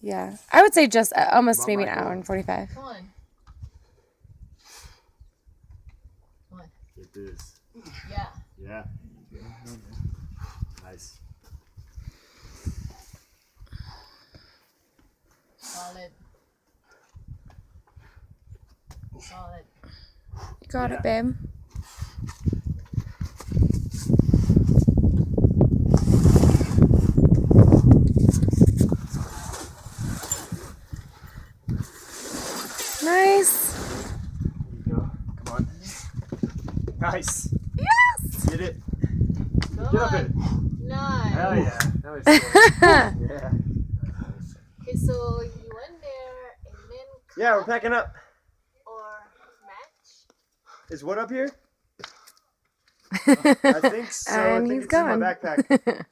Yeah. I would say just almost maybe an hour and 45. Come on. Come on. Get this. Yeah. Yeah. Nice. Solid. Solid. You got it, babe. Nice. There you go. Come on. Nice. Yes. Get it. Come Get up on. in it. Nice. Hell yeah. Nice. Yeah. Okay, so you went there and then Yeah, we're packing up. or match? Is what up here? I think so. And I think he's it's in my gone. backpack.